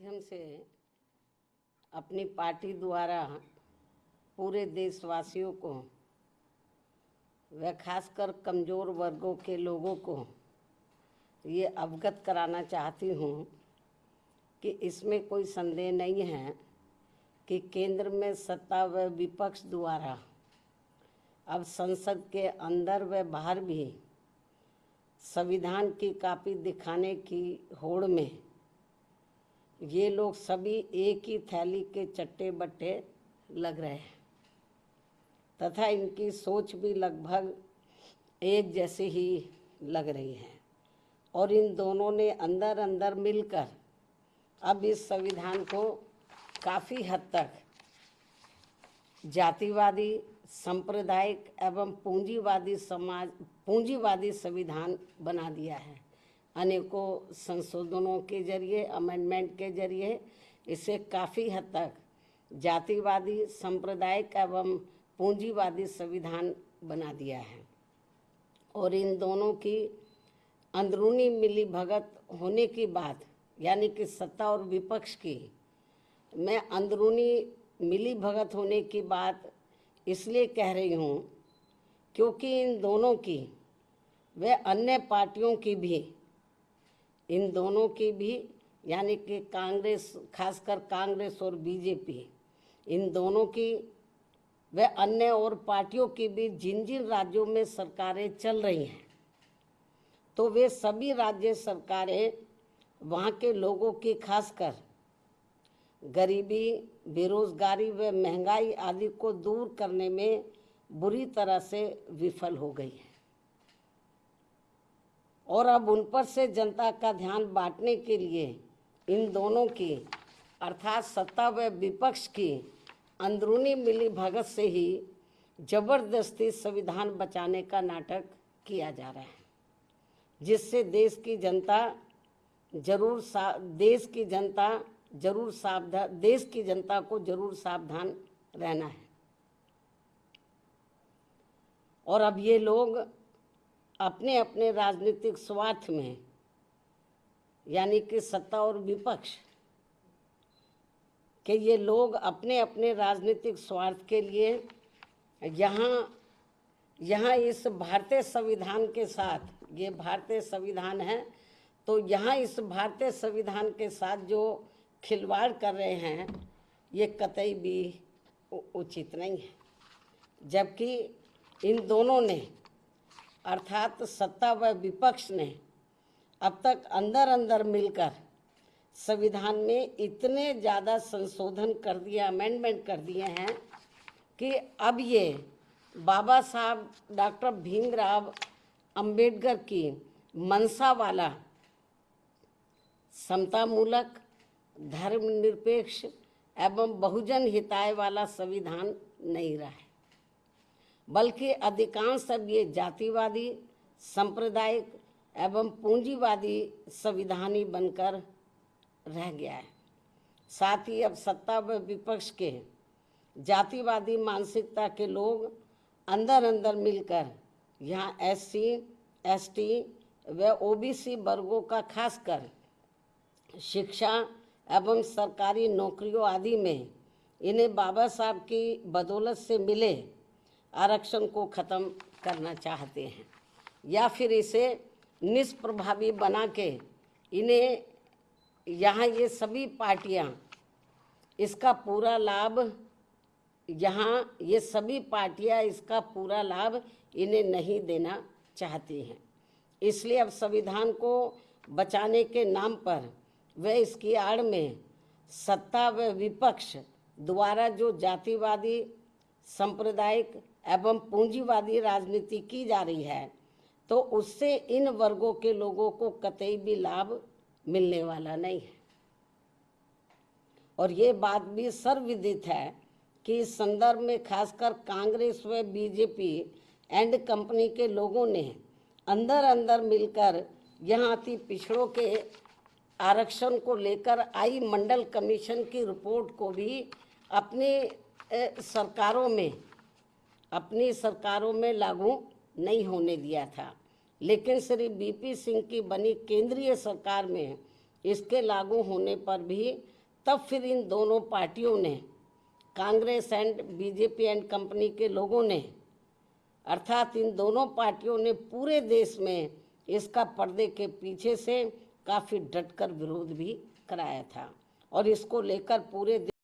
माध्यम से अपनी पार्टी द्वारा पूरे देशवासियों को व खासकर कमज़ोर वर्गों के लोगों को ये अवगत कराना चाहती हूँ कि इसमें कोई संदेह नहीं है कि केंद्र में सत्ता व विपक्ष द्वारा अब संसद के अंदर व बाहर भी संविधान की कॉपी दिखाने की होड़ में ये लोग सभी एक ही थैली के चट्टे बट्टे लग रहे हैं तथा इनकी सोच भी लगभग एक जैसी ही लग रही है और इन दोनों ने अंदर अंदर मिलकर अब इस संविधान को काफ़ी हद तक जातिवादी, सांप्रदायिक एवं पूंजीवादी संविधान बना दिया है। अनेकों संशोधनों के जरिए, अमेंडमेंट के जरिए इसे काफ़ी हद तक जातिवादी, सांप्रदायिक एवं पूंजीवादी संविधान बना दिया है और इन दोनों की अंदरूनी मिलीभगत होने की बात, यानी कि सत्ता और विपक्ष की मैं अंदरूनी मिलीभगत होने की बात इसलिए कह रही हूँ क्योंकि इन दोनों की व अन्य पार्टियों की भी, इन दोनों की भी यानी कि कांग्रेस, खासकर कांग्रेस और बीजेपी, इन दोनों की व अन्य और पार्टियों की भी जिन जिन राज्यों में सरकारें चल रही हैं तो वे सभी राज्य सरकारें वहाँ के लोगों की खासकर गरीबी, बेरोजगारी व महंगाई आदि को दूर करने में बुरी तरह से विफल हो गई है और अब उन पर से जनता का ध्यान बांटने के लिए इन दोनों की अर्थात सत्ता व विपक्ष की अंदरूनी मिलीभगत से ही जबरदस्ती संविधान बचाने का नाटक किया जा रहा है, जिससे देश की जनता को जरूर सावधान रहना है। और अब ये लोग अपने अपने राजनीतिक स्वार्थ में, यानी कि सत्ता और विपक्ष के ये लोग अपने अपने राजनीतिक स्वार्थ के लिए यहाँ इस भारतीय संविधान के साथ, ये भारतीय संविधान है तो यहाँ इस भारतीय संविधान के साथ जो खिलवाड़ कर रहे हैं ये कतई भी उचित नहीं है। जबकि इन दोनों ने अर्थात सत्ता व विपक्ष ने अब तक अंदर अंदर मिलकर संविधान में इतने ज़्यादा संशोधन कर दिए, अमेंडमेंट कर दिए हैं कि अब ये बाबा साहब डॉक्टर भीमराव अंबेडकर की मंशा वाला समतामूलक, धर्मनिरपेक्ष एवं बहुजन हिताय वाला संविधान नहीं रहा है, बल्कि अधिकांश अब ये जातिवादी, सांप्रदायिक एवं पूंजीवादी संविधान ही बनकर रह गया है। साथ ही अब सत्ता व विपक्ष के जातिवादी मानसिकता के लोग अंदर अंदर मिलकर यहाँ SC, ST व OBC वर्गों का खासकर शिक्षा एवं सरकारी नौकरियों आदि में इन्हें बाबा साहब की बदौलत से मिले आरक्षण को ख़त्म करना चाहते हैं या फिर इसे निष्प्रभावी बना के इन्हें यहाँ ये सभी पार्टियाँ इसका पूरा लाभ, यहाँ ये सभी पार्टियाँ इसका पूरा लाभ इन्हें नहीं देना चाहती हैं। इसलिए अब संविधान को बचाने के नाम पर व इसकी आड़ में सत्ता व विपक्ष द्वारा जो जातिवादी, सांप्रदायिक एवं पूंजीवादी राजनीति की जा रही है तो उससे इन वर्गों के लोगों को कतई भी लाभ मिलने वाला नहीं है। और ये बात भी सर्वविदित है कि इस संदर्भ में खासकर कांग्रेस व बीजेपी एंड कंपनी के लोगों ने अंदर अंदर मिलकर यहाँ अति पिछड़ों के आरक्षण को लेकर आई मंडल कमीशन की रिपोर्ट को भी अपनी सरकारों में लागू नहीं होने दिया था, लेकिन श्री BP सिंह की बनी केंद्रीय सरकार में इसके लागू होने पर भी तब फिर इन दोनों पार्टियों ने, Congress and BJP and company के लोगों ने, अर्थात इन दोनों पार्टियों ने पूरे देश में इसका पर्दे के पीछे से काफ़ी डटकर विरोध भी कराया था और इसको लेकर पूरे